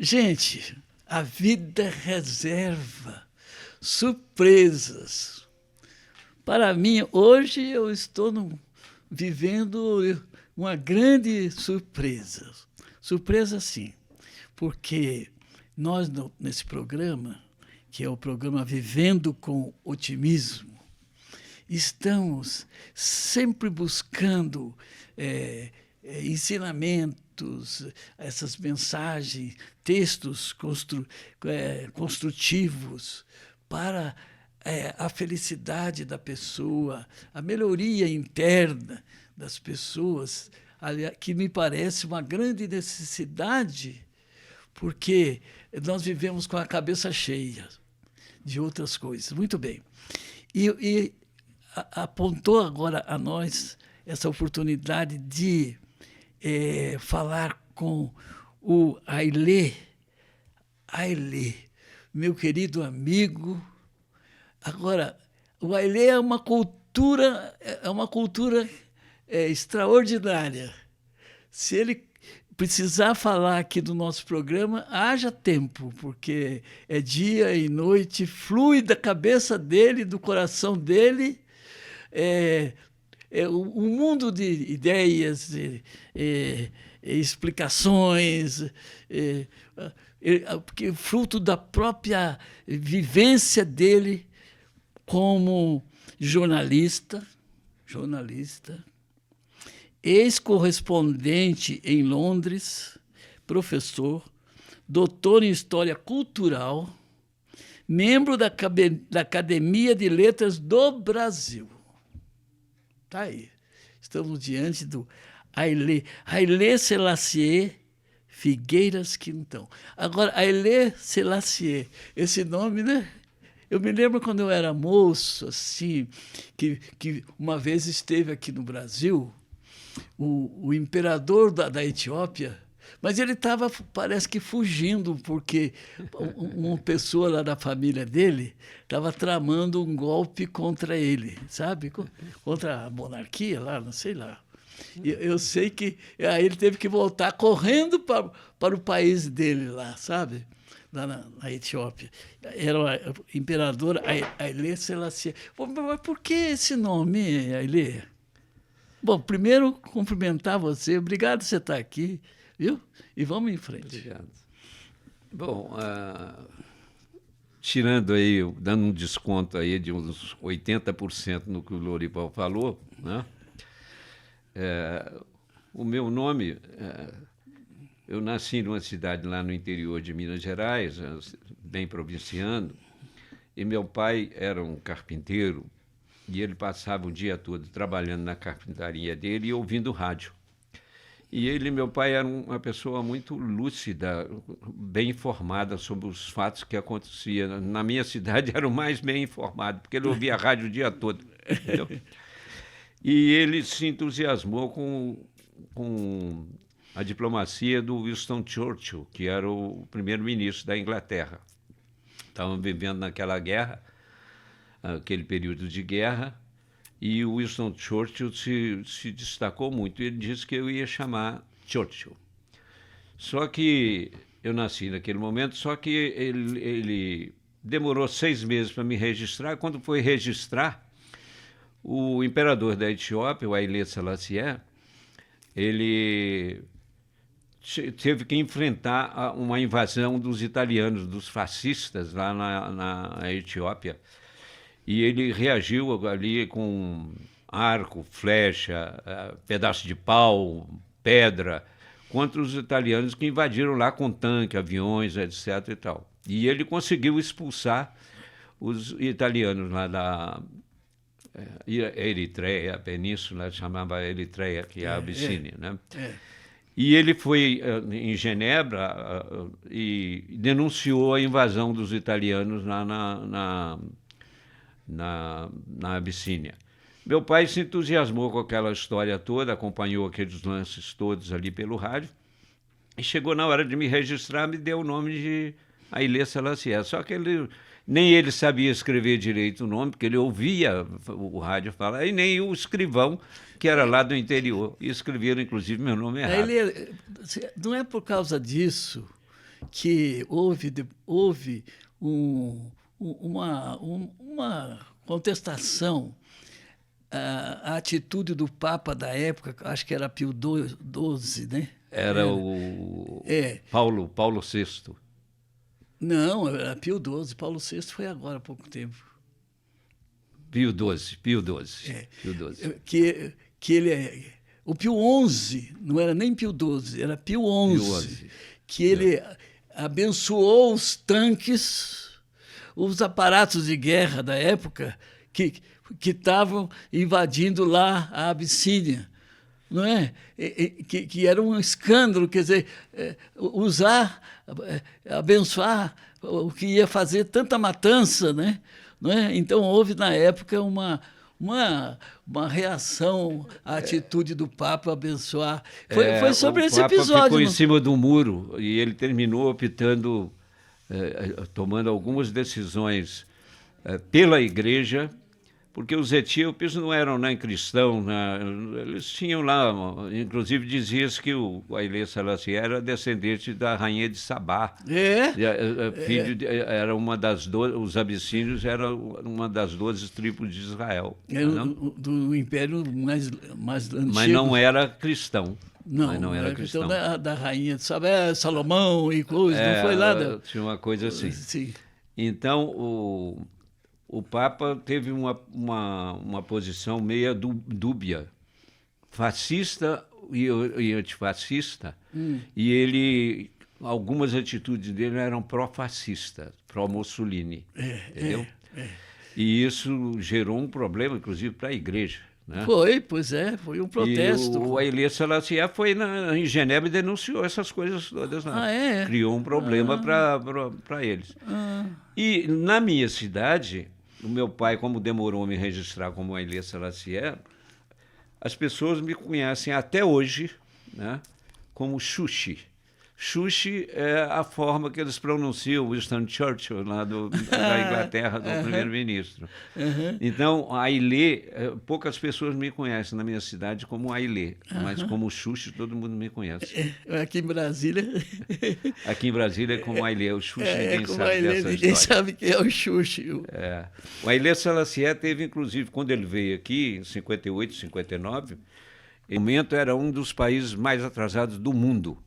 Gente, a vida reserva surpresas. Para mim, hoje eu estou vivendo uma grande surpresa. Surpresa, sim, porque nós, nesse programa, que é o programa Vivendo com Otimismo, estamos sempre buscando ensinamentos, essas mensagens, textos construtivos para a felicidade da pessoa, a melhoria interna das pessoas, que me parece uma grande necessidade, porque nós vivemos com a cabeça cheia de outras coisas. Muito bem. E apontou agora a nós essa oportunidade de falar com o Ailê, meu querido amigo. Agora, o Ailê é uma cultura extraordinária. Se ele precisar falar aqui do nosso programa, haja tempo, porque é dia e noite, flui da cabeça dele, do coração dele, um mundo de ideias, explicações, porque fruto da própria vivência dele como jornalista, ex-correspondente em Londres, professor, doutor em História Cultural, membro da Academia de Letras do Brasil. Está aí. Estamos diante do Haile Selassie Figueiras Quintão. Agora, Haile Selassie, esse nome, né? Eu me lembro quando eu era moço, assim, que uma vez esteve aqui no Brasil o imperador da Etiópia, mas ele estava, parece que, fugindo, porque uma pessoa lá da família dele estava tramando um golpe contra ele, sabe? Contra a monarquia lá, não sei lá. Eu sei que aí ele teve que voltar correndo para o país dele lá, sabe? Lá na Etiópia. Era o imperador Haile Selassie. Mas por que esse nome, Haile? Bom, primeiro, cumprimentar você. Obrigado por você estar aqui, viu? E vamos em frente. Obrigado. Bom, tirando aí, dando um desconto aí de uns 80% no que o Lorival falou, né? O meu nome, eu nasci numa cidade lá no interior de Minas Gerais, bem provinciano, e meu pai era um carpinteiro, e ele passava o dia todo trabalhando na carpintaria dele e ouvindo rádio. E meu pai, era uma pessoa muito lúcida, bem informada sobre os fatos que aconteciam. Na minha cidade, era o mais bem informado, porque ele ouvia rádio o dia todo. Entendeu? E ele se entusiasmou com a diplomacia do Winston Churchill, que era o primeiro-ministro da Inglaterra. Estavam vivendo naquela guerra, aquele período de guerra, e o Winston Churchill se destacou muito. Ele disse que eu ia chamar Churchill. Só que eu nasci naquele momento, só que ele demorou 6 meses para me registrar. Quando foi registrar, o imperador da Etiópia, o Haile Selassie, ele teve que enfrentar uma invasão dos italianos, dos fascistas lá na Etiópia. E ele reagiu ali com arco, flecha, pedaço de pau, pedra, contra os italianos que invadiram lá com tanque, aviões, etc. e tal. E ele conseguiu expulsar os italianos lá da Eritreia, a península chamava Eritreia, que é a Abissínia, né? E ele foi em Genebra e denunciou a invasão dos italianos lá na Abissínia. Meu pai se entusiasmou com aquela história toda, acompanhou aqueles lances todos ali pelo rádio, e chegou na hora de me registrar, me deu o nome de Haile Selassie. Só que nem ele sabia escrever direito o nome, porque ele ouvia o rádio falar, e nem o escrivão, que era lá do interior, e escreveram, inclusive, meu nome errado. Não é por causa disso que houve uma contestação à atitude do Papa da época, acho que era Pio XII, né? Era o Paulo VI. Não, era Pio XII. Paulo VI foi agora há pouco tempo. Pio XII. Pio XII. Que ele o Pio XI, não era nem Pio XII, era Pio XI. Que ele abençoou os tanques, os aparatos de guerra da época que estavam invadindo lá a Abissínia, não é? Que era um escândalo, quer dizer, abençoar o que ia fazer tanta matança, né? Não é? Então houve na época uma reação à atitude do Papa abençoar. Foi sobre esse episódio. O Papa ficou em cima do muro e ele terminou optando, tomando algumas decisões pela Igreja, porque os etíopes não eram nem cristãos, né? Eles tinham lá, inclusive dizia-se que o Haile Selassie era descendente da rainha de Sabá. Era uma das 12, os abissínios eram uma das 12 tribos de Israel. Era do império mais antigo. Mas não era cristão. Não era cristão. Da rainha de Sabá, Salomão e coisas, não foi lá? Tinha uma coisa assim. Sim. Então, o Papa teve uma posição meia dúbia, fascista e antifascista, e algumas atitudes dele eram pró-fascista, pró-Mussolini, entendeu? E isso gerou um problema, inclusive, para a Igreja. Né? Foi um protesto. E o Haile Selassie foi em Genebra e denunciou essas coisas todas lá. Criou um problema para eles. E na minha cidade, o meu pai, como demorou a me registrar como Haile Selassie, as pessoas me conhecem até hoje, né, como Xuxi. Xuxi é a forma que eles pronunciam Winston Churchill, lá da Inglaterra, do primeiro-ministro. Então, Haile, poucas pessoas me conhecem na minha cidade como Haile, mas como Xuxi todo mundo me conhece. Aqui em Brasília... Aqui em Brasília é como Haile, o Xuxi ninguém sabe Haile, dessa ninguém história. sabe quem é o Xuxi. O Haile Selassie teve, inclusive, quando ele veio aqui, em 58, 59, o momento era um dos países mais atrasados do mundo.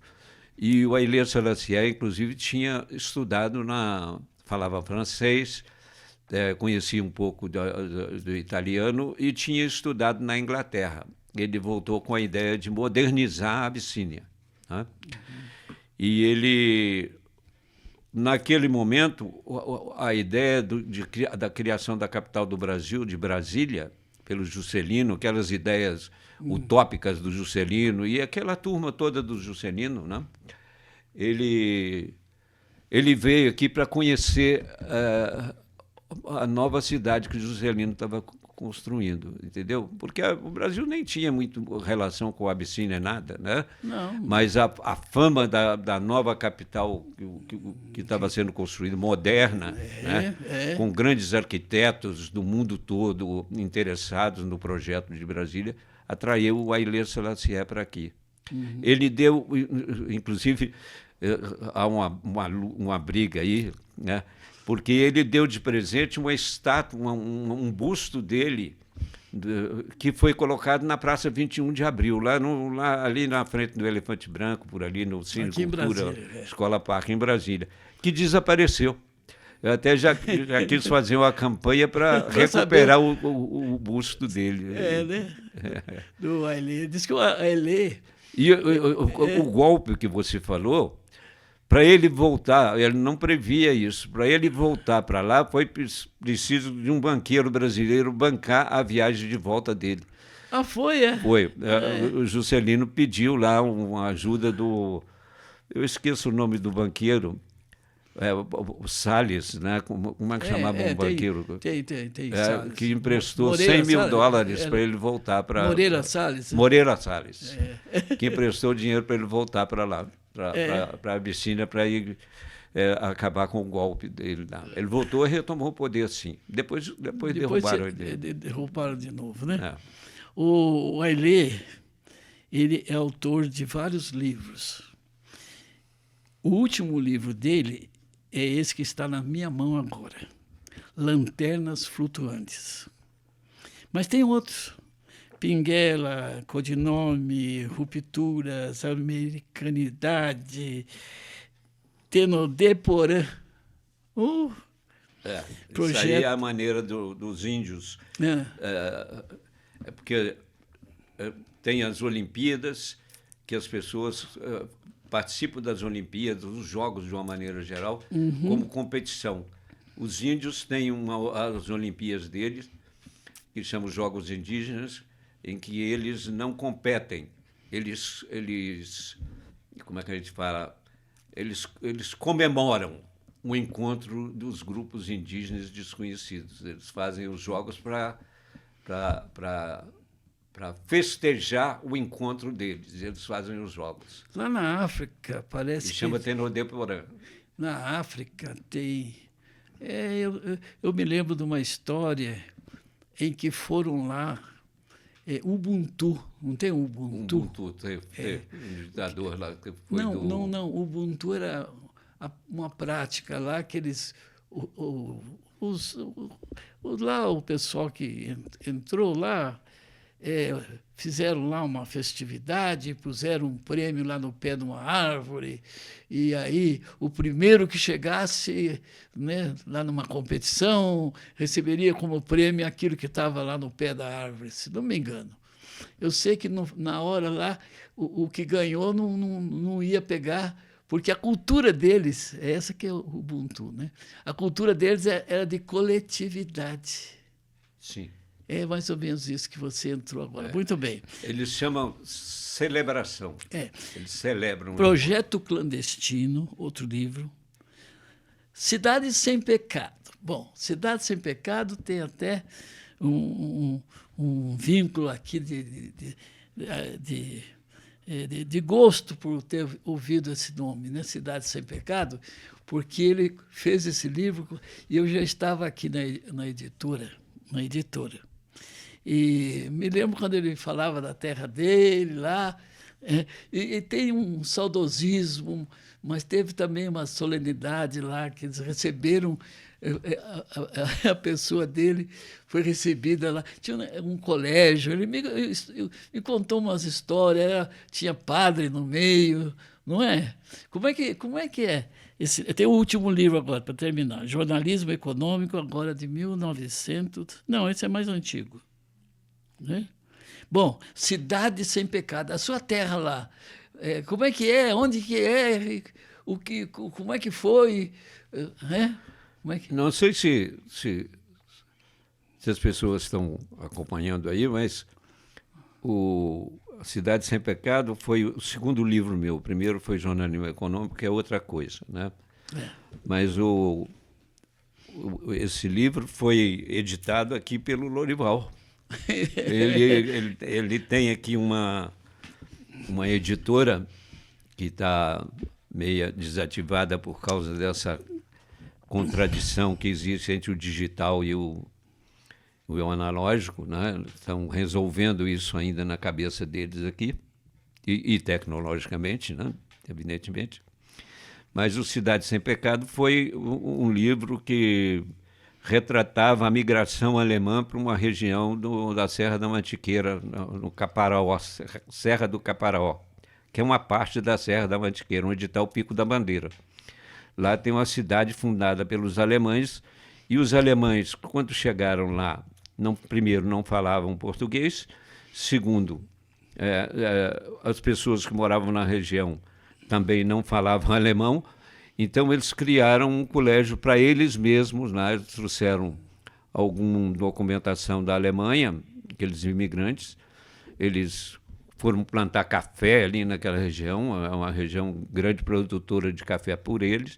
E o Haile Selassie, inclusive, tinha estudado falava francês, conhecia um pouco do italiano e tinha estudado na Inglaterra. Ele voltou com a ideia de modernizar a Abissínia. Né? E ele, naquele momento, a ideia da criação da capital do Brasil, de Brasília, pelo Juscelino, aquelas ideias utópicas do Juscelino e aquela turma toda do Juscelino, né? Ele veio aqui para conhecer a nova cidade que o Juscelino estava construindo, entendeu? Porque o Brasil nem tinha muito relação com a Abissínia, nada, né? Não. Mas a fama da nova capital que estava sendo construída, moderna, né? Com grandes arquitetos do mundo todo interessados no projeto de Brasília, atraiu o Haile Selassie para aqui. Ele deu, inclusive, há uma briga aí, né? Porque ele deu de presente uma estátua, um busto dele, que foi colocado na Praça 21 de Abril, ali na frente do Elefante Branco, por ali no Cine Cultura, Escola Parque, em Brasília, que desapareceu. Eu até já quis fazer uma campanha para recuperar o busto dele. Né? Do Haile. Diz que o Haile... E o golpe que você falou, para ele voltar, ele não previa isso, para ele voltar para lá foi preciso de um banqueiro brasileiro bancar a viagem de volta dele. Foi, Foi. O Juscelino pediu lá uma ajuda do... Eu esqueço o nome do banqueiro, o Salles, né? Como é que chamava um banqueiro? Tem que emprestou $100 mil para ele voltar para... Moreira Salles. Moreira Salles, que emprestou dinheiro para ele voltar para lá, para a Abissínia, para ir acabar com o golpe dele lá. Ele voltou e retomou o poder, sim. Depois derrubaram ele. Derrubaram de novo, né? O Haile, ele é autor de vários livros. O último livro dele é esse que está na minha mão agora, Lanternas Flutuantes. Mas tem outros, Pinguela, Codinome, Rupturas, Americanidade, Tenodeporã. Isso aí é a maneira dos índios. Porque tem as Olimpíadas, que as pessoas participam das Olimpíadas, dos jogos de uma maneira geral, como competição. Os índios têm as Olimpíadas deles, que chamam Jogos Indígenas, em que eles não competem. Eles como é que a gente fala? Eles comemoram o encontro dos grupos indígenas desconhecidos. Eles fazem os jogos para festejar o encontro deles. Eles fazem os jogos. Lá na África, parece que... chama Tenodeporã. Na África tem... eu me lembro de uma história em que foram lá Ubuntu, não tem Ubuntu? Ubuntu, tem um ditador lá que foi Não, Ubuntu era uma prática lá que eles... lá o pessoal que entrou lá fizeram lá uma festividade, puseram um prêmio lá no pé de uma árvore, e aí o primeiro que chegasse, né, lá numa competição receberia como prêmio aquilo que estava lá no pé da árvore, se não me engano. Eu sei que na hora lá o que ganhou não ia pegar, porque a cultura deles, essa que é o Ubuntu, né? A cultura deles era de coletividade. Sim. É mais ou menos isso que você entrou agora. Muito bem. Eles chamam celebração. Eles celebram. Projeto Clandestino, outro livro. Cidade Sem Pecado. Bom, Cidade Sem Pecado tem até um vínculo aqui de gosto por ter ouvido esse nome, né? Cidade Sem Pecado, porque ele fez esse livro e eu já estava aqui na editora. E me lembro quando ele falava da terra dele lá, e tem um saudosismo, mas teve também uma solenidade lá, que eles receberam, a pessoa dele foi recebida lá. Tinha um colégio, ele me contou umas histórias, tinha padre no meio, não é? Como é que é? Tem o último livro agora, para terminar, Jornalismo Econômico, agora de 1900... Não, esse é mais antigo. Né? Bom, Cidade Sem Pecado, a sua terra lá, como é que é? Onde que é? Como é que foi? Como é que... Não sei se as pessoas estão acompanhando aí, mas a Cidade Sem Pecado foi o segundo livro meu. O primeiro foi Jornalismo Econômico, que é outra coisa, né? Mas esse livro foi editado aqui pelo Lorival. Ele tem aqui uma editora que está meio desativada por causa dessa contradição que existe entre o digital e o analógico, né? Estão resolvendo isso ainda na cabeça deles aqui, e tecnologicamente, né? Evidentemente. Mas o Cidade Sem Pecado foi um livro que retratava a migração alemã para uma região da Serra da Mantiqueira, no Caparaó, Serra do Caparaó, que é uma parte da Serra da Mantiqueira, onde está o Pico da Bandeira. Lá tem uma cidade fundada pelos alemães, e os alemães, quando chegaram lá, primeiro, não falavam português, segundo, as pessoas que moravam na região também não falavam alemão. Então, eles criaram um colégio para eles mesmos, né? Eles trouxeram alguma documentação da Alemanha, aqueles imigrantes. Eles foram plantar café ali naquela região, é uma região grande produtora de café por eles,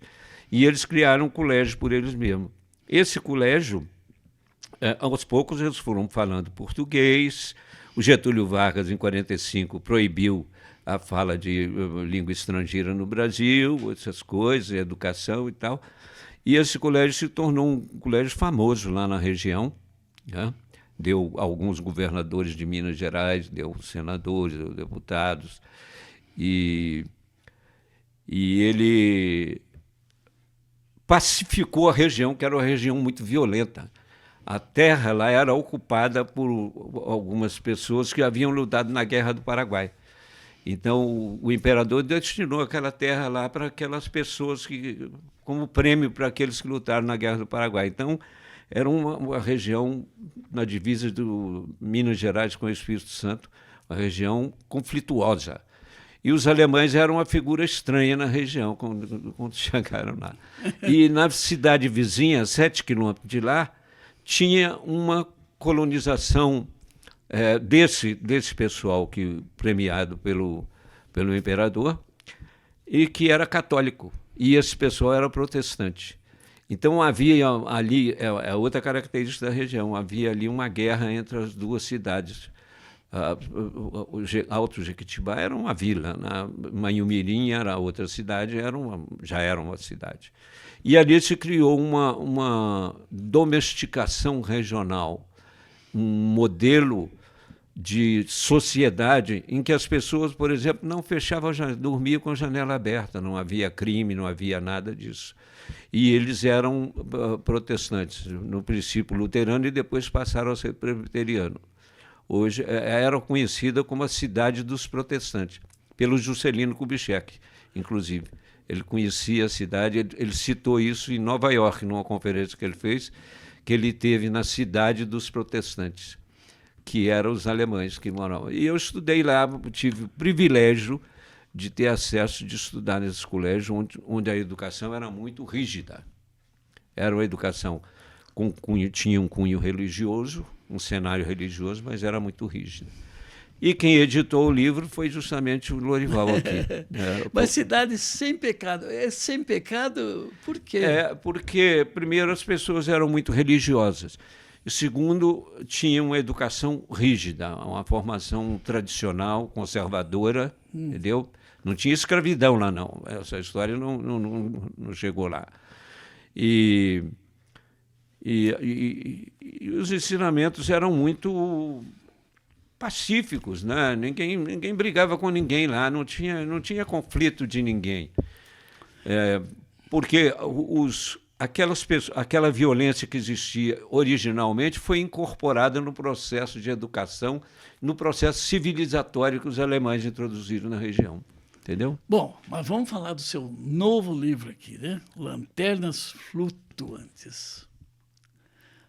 e eles criaram um colégio por eles mesmos. Esse colégio, aos poucos, eles foram falando português. O Getúlio Vargas, em 1945, proibiu a fala de língua estrangeira no Brasil, essas coisas, educação e tal. E esse colégio se tornou um colégio famoso lá na região, né? Deu alguns governadores de Minas Gerais, deu senadores, deu deputados. E E ele pacificou a região, que era uma região muito violenta. A terra lá era ocupada por algumas pessoas que haviam lutado na Guerra do Paraguai. Então, o imperador destinou aquela terra lá para aquelas pessoas que, como prêmio para aqueles que lutaram na Guerra do Paraguai. Então, era uma região na divisa do Minas Gerais com o Espírito Santo, uma região conflituosa. E os alemães eram uma figura estranha na região quando chegaram lá. E na cidade vizinha, 7 quilômetros de lá, tinha uma colonização desse pessoal premiado pelo imperador e que era católico. E esse pessoal era protestante. Então havia ali, outra característica da região, havia ali uma guerra entre as duas cidades. O Alto Jequitibá era uma vila, Manhumirim era outra cidade, já era uma cidade. E ali se criou uma domesticação regional, um modelo de sociedade em que as pessoas, por exemplo, não fechavam, dormiam com a janela aberta, não havia crime, não havia nada disso. E eles eram protestantes, no princípio luterano, e depois passaram a ser presbiteriano. Hoje era conhecida como a cidade dos protestantes, pelo Juscelino Kubitschek, inclusive. Ele conhecia a cidade, ele citou isso em Nova York, numa conferência que ele fez, que ele teve na cidade dos protestantes, que eram os alemães que moravam. E eu estudei lá, tive o privilégio de ter acesso de estudar nesses colégios onde a educação era muito rígida. Era uma educação tinha um cunho religioso, um cenário religioso, mas era muito rígida. E quem editou o livro foi justamente o Lorival aqui. Mas Cidade Sem Pecado. É sem pecado por quê? Porque, primeiro, as pessoas eram muito religiosas. E, segundo, tinha uma educação rígida, uma formação tradicional, conservadora, entendeu? Não tinha escravidão lá, não. Essa história não chegou lá. E os ensinamentos eram muito pacíficos, né? Ninguém brigava com ninguém lá, não tinha conflito de ninguém. Porque aquela violência que existia originalmente foi incorporada no processo de educação, no processo civilizatório que os alemães introduziram na região. Entendeu? Bom, mas vamos falar do seu novo livro aqui, né? Lanternas Flutuantes.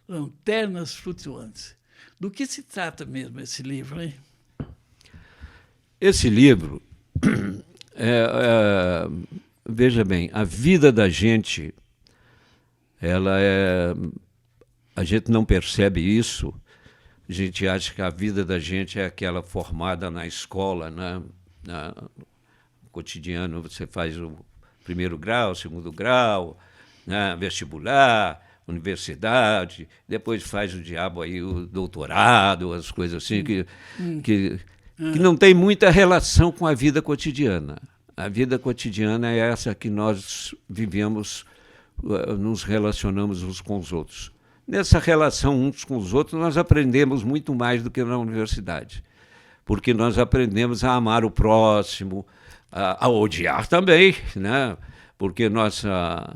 Lanternas Flutuantes. Do que se trata mesmo esse livro, hein? Esse livro, veja bem, a vida da gente, a gente não percebe isso, a gente acha que a vida da gente é aquela formada na escola, né? No cotidiano você faz o primeiro grau, segundo grau, né? Vestibular, universidade, depois faz o diabo aí, o doutorado, as coisas assim, que não tem muita relação com a vida cotidiana. A vida cotidiana é essa que nós vivemos, nos relacionamos uns com os outros. Nessa relação uns com os outros, nós aprendemos muito mais do que na universidade, porque nós aprendemos a amar o próximo, a odiar também, né? Porque nossa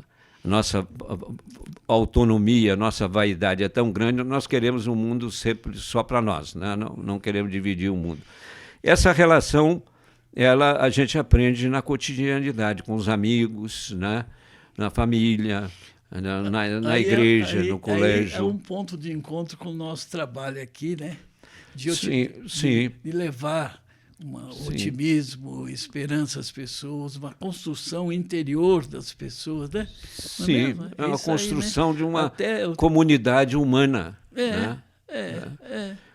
autonomia, nossa vaidade é tão grande, nós queremos um mundo sempre só para nós, né? Não queremos dividir o mundo. Essa relação, a gente aprende na cotidianidade, com os amigos, né? Na família, na igreja, no colégio. É um ponto de encontro com o nosso trabalho aqui, né? Sim. De levar otimismo, esperança às pessoas, uma construção interior das pessoas, né? Sim, é uma construção aí, né? De uma comunidade humana. Né?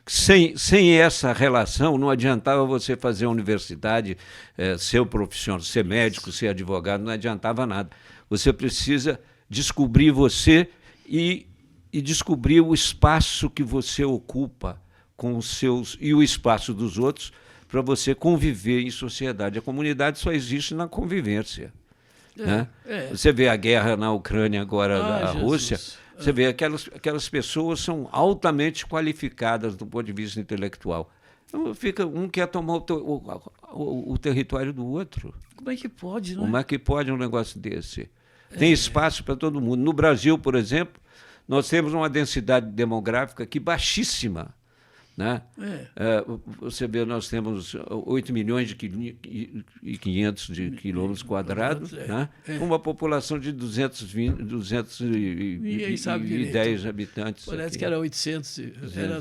Sem essa relação, não adiantava você fazer universidade, ser profissional, ser médico, ser advogado, não adiantava nada. Você precisa descobrir você e descobrir o espaço que você ocupa com os seus e o espaço dos outros, para você conviver em sociedade. A comunidade só existe na convivência. Né? Você vê a guerra na Ucrânia agora, da Rússia, você vê aquelas pessoas são altamente qualificadas do ponto de vista intelectual. Um quer tomar o território do outro. Como é que pode, não é? Como é que pode um negócio desse? Tem espaço para todo mundo. No Brasil, por exemplo, nós temos uma densidade demográfica aqui baixíssima. Né? Você vê, nós temos 8 milhões e 500 de quilômetros quadrados, né? Uma população de 210 habitantes. Parece aqui. que era 800, era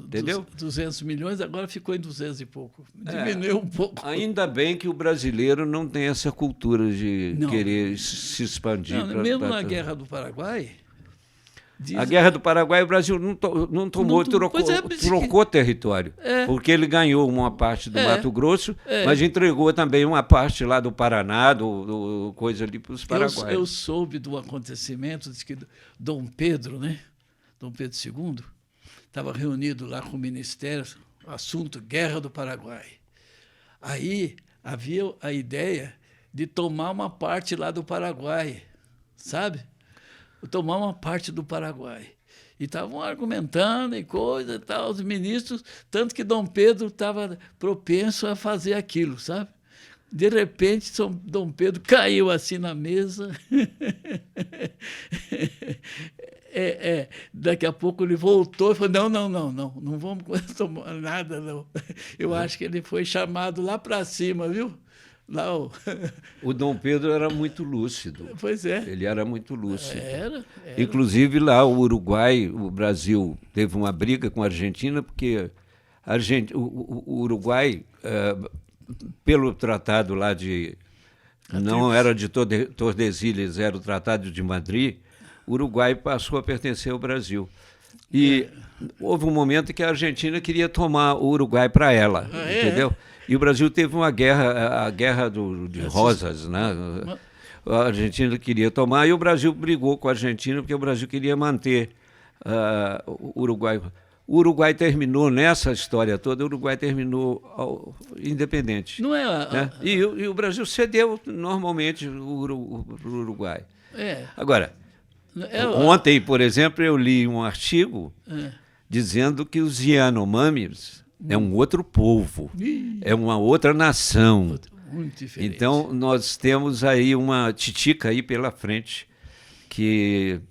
entendeu? 200 milhões, agora ficou em 200 e pouco. Diminuiu um pouco. Ainda bem que o brasileiro não tem essa cultura de querer se expandir. Mesmo na Guerra do Paraguai... A Guerra do Paraguai, o Brasil não tomou, trocou território, porque ele ganhou uma parte do Mato Grosso, mas entregou também uma parte lá do Paraná, do coisa ali para os paraguaios. Eu soube do acontecimento, diz que Dom Pedro, né? Dom Pedro II, estava reunido lá com o Ministério, assunto Guerra do Paraguai. Aí havia a ideia de tomar uma parte lá do Paraguai, sabe? Tomar uma parte do Paraguai. E estavam argumentando e coisa e tal, os ministros, tanto que Dom Pedro estava propenso a fazer aquilo, sabe? De repente, Dom Pedro caiu assim na mesa. Daqui a pouco ele voltou e falou, não vamos tomar nada, não. Eu acho que ele foi chamado lá para cima, viu? O Dom Pedro era muito lúcido. Pois é. Ele era muito lúcido. Era. Inclusive, lá o Uruguai, o Brasil teve uma briga com a Argentina, porque o Uruguai, pelo tratado lá de... Não era de Tordesilhas, era o Tratado de Madrid, o Uruguai passou a pertencer ao Brasil. E houve um momento que a Argentina queria tomar o Uruguai para ela, entendeu? E o Brasil teve a guerra de Rosas, né? A Argentina queria tomar e o Brasil brigou com a Argentina porque o Brasil queria manter o Uruguai. O Uruguai terminou, nessa história toda, o Uruguai terminou independente. Não é? Né? E o Brasil cedeu normalmente o Uruguai. Agora, ontem, por exemplo, eu li um artigo dizendo que os Yanomamis é um outro povo, é uma outra nação. Muito diferente. Então, nós temos aí uma titica aí pela frente, que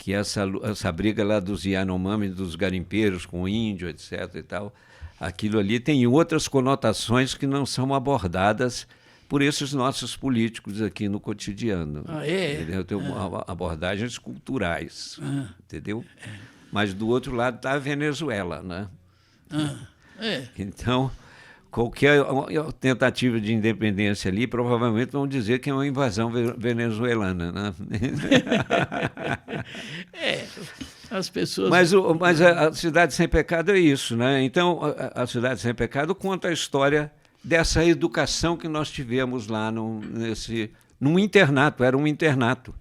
essa briga lá dos Yanomami, dos garimpeiros com o índio, etc. e tal, aquilo ali tem outras conotações que não são abordadas por esses nossos políticos aqui no cotidiano. Entendeu? Tem abordagens culturais, entendeu? Mas do outro lado está a Venezuela, né? Então, qualquer tentativa de independência ali, provavelmente vão dizer que é uma invasão venezuelana, né? As pessoas... Mas a Cidade Sem Pecado é isso, né? Então, a Cidade Sem Pecado conta a história dessa educação que nós tivemos lá num internato, era um internato,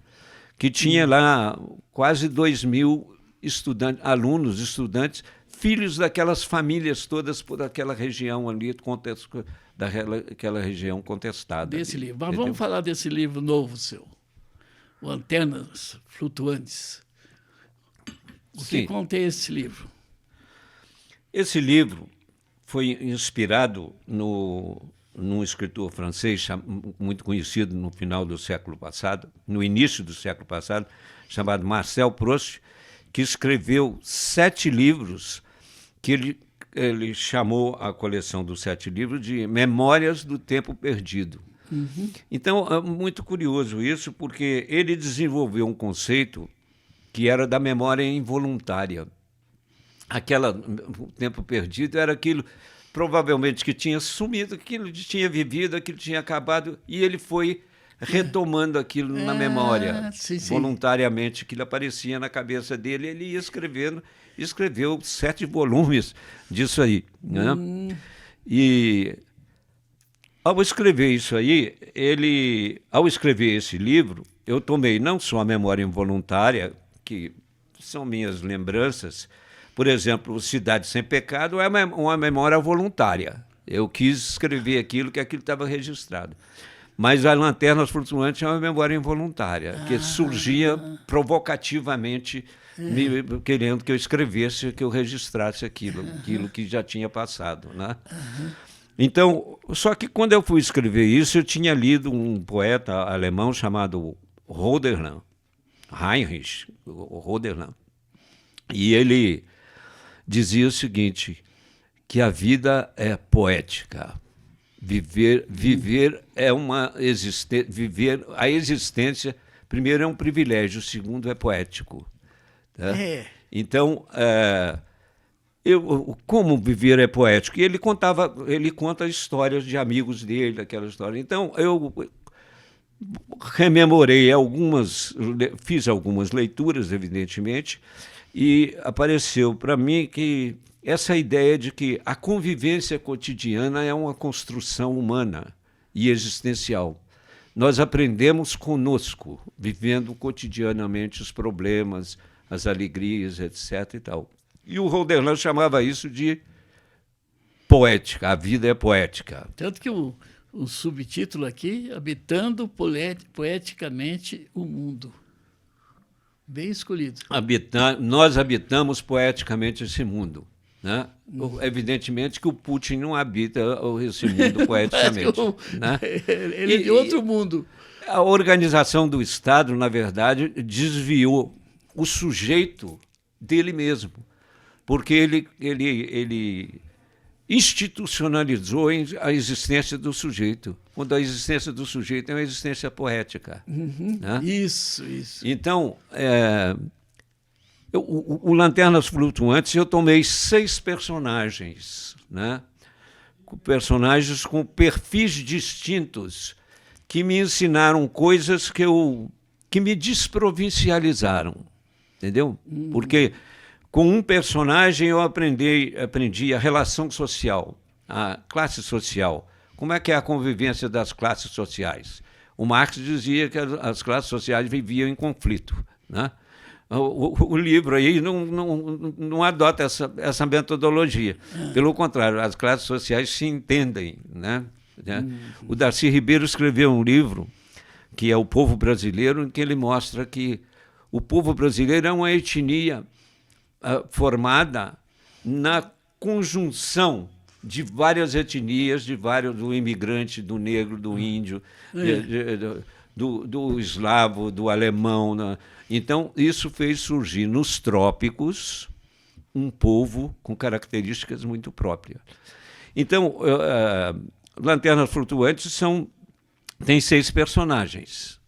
que tinha lá quase 2.000 estudantes, filhos daquelas famílias todas por aquela região ali, daquela região contestada. Desse livro. Mas vamos falar desse livro novo seu, o Antenas Flutuantes. O que contém esse livro? Esse livro foi inspirado num escritor francês muito conhecido no final do século passado, no início do século passado, chamado Marcel Proust, que escreveu 7 livros que ele chamou a coleção dos 7 livros de Memórias do Tempo Perdido. Então, é muito curioso isso, porque ele desenvolveu um conceito que era da memória involuntária. O tempo perdido era aquilo, provavelmente, que tinha sumido, aquilo que tinha vivido, aquilo que tinha acabado, e ele foi retomando aquilo na memória, voluntariamente, aquilo aparecia na cabeça dele, ele ia escrevendo, escreveu 7 volumes disso aí. Né? E, ao escrever isso aí, ao escrever esse livro, eu tomei não só a memória involuntária, que são minhas lembranças, por exemplo, Cidade Sem Pecado é uma memória voluntária. Eu quis escrever aquilo, que aquilo estava registrado. Mas a Lanternas Flutuantes é uma memória involuntária, que surgia provocativamente, querendo que eu escrevesse, que eu registrasse aquilo que já tinha passado, né? Então, só que quando eu fui escrever isso, eu tinha lido um poeta alemão chamado Hölderlin, Heinrich Hölderlin, e ele dizia o seguinte, que a vida é poética. Viver é uma viver a existência, primeiro é um privilégio, segundo é poético. Tá? Então, como viver é poético? E ele conta histórias de amigos dele, aquela história. Então, eu rememorei fiz algumas leituras, evidentemente, e apareceu para mim que essa ideia de que a convivência cotidiana é uma construção humana e existencial. Nós aprendemos conosco, vivendo cotidianamente os problemas, as alegrias, etc. e tal. E o Hölderlin chamava isso de poética, a vida é poética. Tanto que o subtítulo aqui, Habitando Poeticamente o Mundo. Bem escolhido. Nós habitamos poeticamente esse mundo. Né? Evidentemente que o Putin não habita esse mundo poeticamente. Né? Ele é de outro mundo. A organização do Estado, na verdade, desviou o sujeito dele mesmo, porque ele institucionalizou a existência do sujeito, quando a existência do sujeito é uma existência poética. Né? Isso. Então, o Lanternas Flutuantes, eu tomei 6 personagens, né? Personagens com perfis distintos, que me ensinaram coisas que me desprovincializaram, entendeu? Porque com um personagem eu aprendi a relação social, a classe social. Como é que é a convivência das classes sociais? O Marx dizia que as classes sociais viviam em conflito, né? O livro aí não adota essa metodologia. Pelo contrário, as classes sociais se entendem, né? O Darcy Ribeiro escreveu um livro, que é O Povo Brasileiro, em que ele mostra que o povo brasileiro é uma etnia formada na conjunção de várias etnias, do imigrante, do negro, do índio, do eslavo, do alemão. Né? Então, isso fez surgir nos trópicos um povo com características muito próprias. Então, Lanternas Flutuantes tem 6 personagens.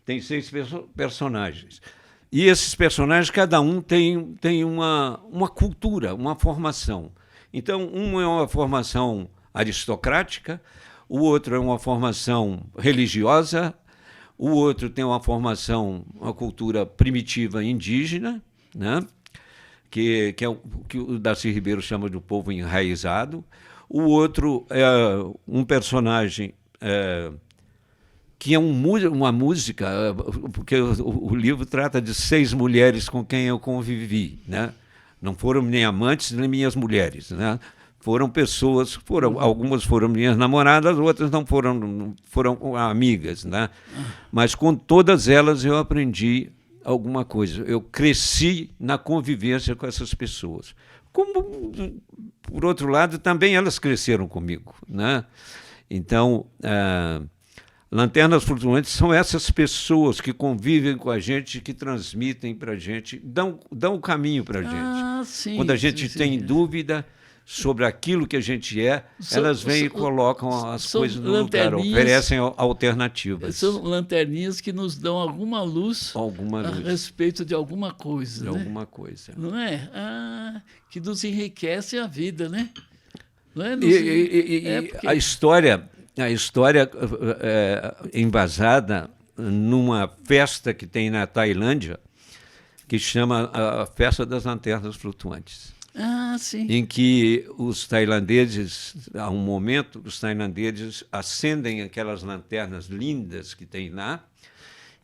Tem 6 personagens. E esses personagens, cada um tem uma cultura, uma formação. Então, um é uma formação aristocrática, o outro é uma formação religiosa, o outro tem uma cultura primitiva indígena, né? que o Darcy Ribeiro chama de povo enraizado. O outro é um personagem que é uma música, porque o livro trata de 6 mulheres com quem eu convivi, né? Não foram nem amantes nem minhas mulheres, né? Foram pessoas, algumas foram minhas namoradas, outras não foram amigas, né? Mas com todas elas eu aprendi alguma coisa. Eu cresci na convivência com essas pessoas. Como, por outro lado, também elas cresceram comigo, né? Então, Lanternas Flutuantes são essas pessoas que convivem com a gente, que transmitem para a gente, dão o caminho para a gente. Sim, quando a gente tem dúvida sobre aquilo que a gente elas vêm e colocam as coisas no lugar, oferecem alternativas. São lanterninhas que nos dão alguma luz a respeito de alguma coisa. De alguma coisa. Não é? Que nos enriquece a vida, né? Não é? Porque... A história é embasada numa festa que tem na Tailândia, que chama a Festa das Lanternas Flutuantes. Sim. Em que os tailandeses, a um momento, os tailandeses acendem aquelas lanternas lindas que tem lá,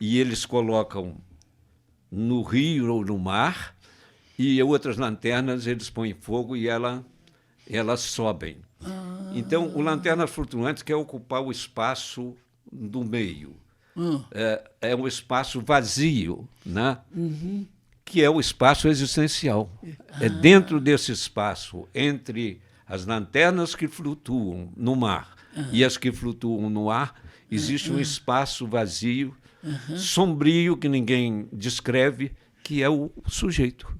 e eles colocam no rio ou no mar, e outras lanternas eles põem fogo e elas sobem. Então, o Lanternas Flutuantes quer ocupar o espaço do meio. É um espaço vazio, né? Que é o espaço existencial. É dentro desse espaço, entre as lanternas que flutuam no mar e as que flutuam no ar, existe um espaço vazio, sombrio, que ninguém descreve, que é o sujeito.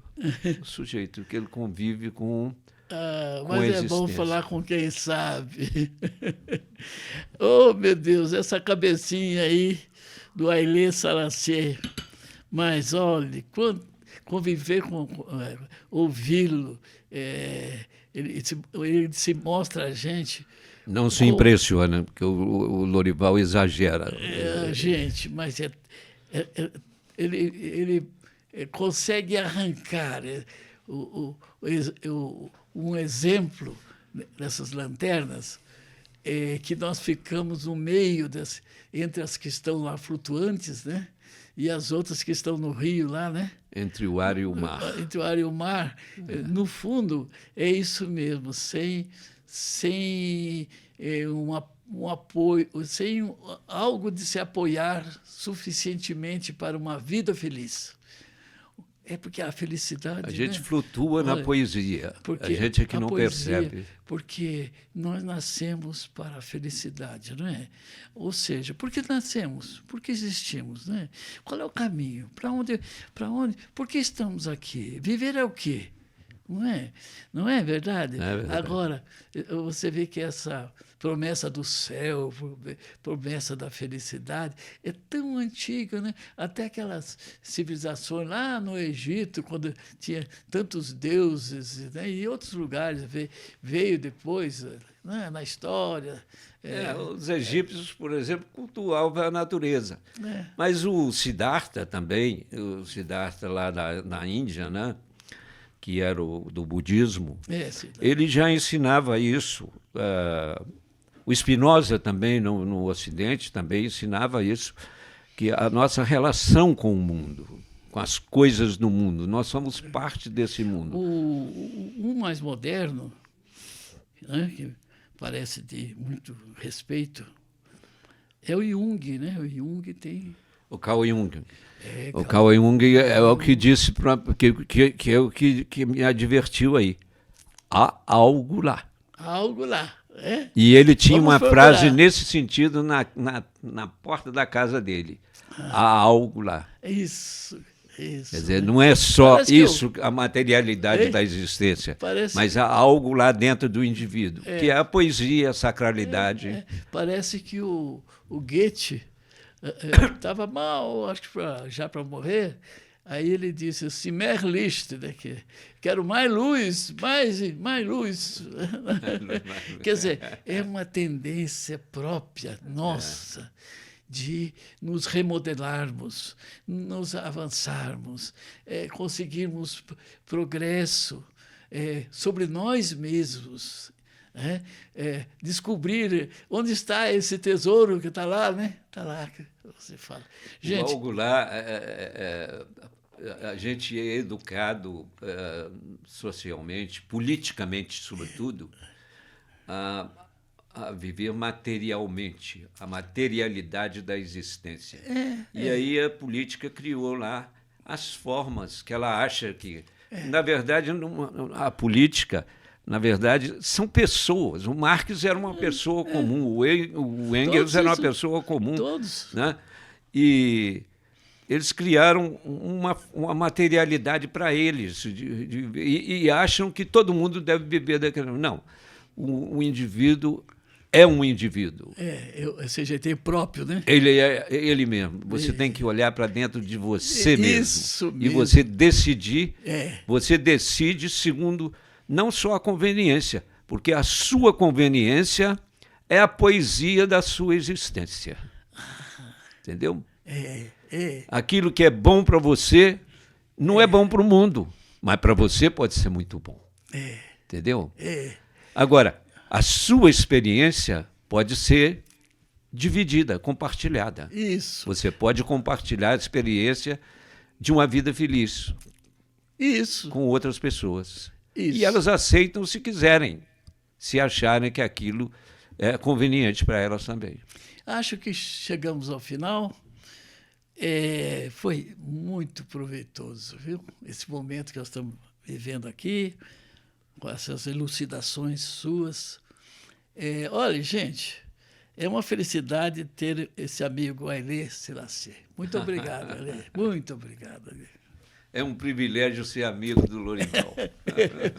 O sujeito, que ele convive com mas é bom falar com quem sabe. Oh, meu Deus, essa cabecinha aí do Haile Selassie. Mas, olha, conviver ouvi-lo, ele se mostra a gente. Não se impressiona, porque o Lorival exagera. Gente, mas ele consegue arrancar um exemplo dessas lanternas, que nós ficamos no meio entre as que estão lá flutuantes, né? E as outras que estão no rio lá, né? Entre o ar e o mar. Entre o ar e o mar. No fundo, é isso mesmo, sem um apoio, sem algo de se apoiar suficientemente para uma vida feliz. É porque a felicidade... A gente flutua na poesia. A gente é que não percebe. Porque nós nascemos para a felicidade, não é? Ou seja, por que nascemos? Por que existimos? Não é? Qual é o caminho? Para onde? Por que estamos aqui? Viver é o quê? Não é? Não é verdade? É verdade. Agora, você vê que essa promessa do céu, promessa da felicidade, é tão antiga, né? Até aquelas civilizações lá no Egito, quando tinha tantos deuses, né? E outros lugares, veio depois, né? Na história. Os egípcios, por exemplo, cultuavam a natureza. Mas o Siddhartha também, o Siddhartha lá na Índia, né? Que era do budismo, ele já ensinava isso. O Spinoza também, no Ocidente, também ensinava isso, que a nossa relação com o mundo, com as coisas do mundo, nós somos parte desse mundo. O mais moderno, né, que parece de muito respeito, é o Jung, né? O Jung tem... O Carl Jung. O Carl Jung é o que disse, que é o que me advertiu aí. Há algo lá. Algo lá. E ele tinha uma frase nesse sentido na porta da casa dele. Há algo lá. Isso. Quer dizer, não é só isso, a materialidade da existência, mas há algo lá dentro do indivíduo, que é a poesia, a sacralidade. Parece que o Goethe estava mal, acho que já para morrer. Aí ele disse assim, mehr Licht, né, que quero mais luz, mais luz. Quer dizer, é uma tendência própria nossa de nos remodelarmos, nos avançarmos, conseguirmos progresso sobre nós mesmos. Descobrir onde está esse tesouro que está lá, né? Está lá, que você fala. Gente, algo lá, a gente é educado socialmente, politicamente, sobretudo, a viver materialmente, a materialidade da existência. E aí a política criou lá as formas que ela acha que... Na verdade, a política... Na verdade, são pessoas. O Marx era uma pessoa comum, o Engels era uma pessoa comum. Todos. Né? E eles criaram uma materialidade para eles e acham que todo mundo deve viver daquilo. Não, o indivíduo é um indivíduo. Esse jeito próprio, né? Ele é ele mesmo. Você tem que olhar para dentro de você mesmo. Isso mesmo. E você decidir. Você decide segundo... Não só a conveniência, porque a sua conveniência é a poesia da sua existência. Entendeu? Aquilo que é bom para você não é bom para o mundo, mas para você pode ser muito bom. Entendeu? Agora, a sua experiência pode ser dividida, compartilhada. Isso. Você pode compartilhar a experiência de uma vida feliz. Isso. Com outras pessoas. Isso. E elas aceitam se quiserem, se acharem que aquilo é conveniente para elas também. acho que chegamos ao final. Foi muito proveitoso, viu? Esse momento que nós estamos vivendo aqui, com essas elucidações suas. Olha, gente, é uma felicidade ter esse amigo Ailê Selassie. Muito obrigado, Ailê. Muito obrigado, Ailê. É um privilégio ser amigo do Lourival.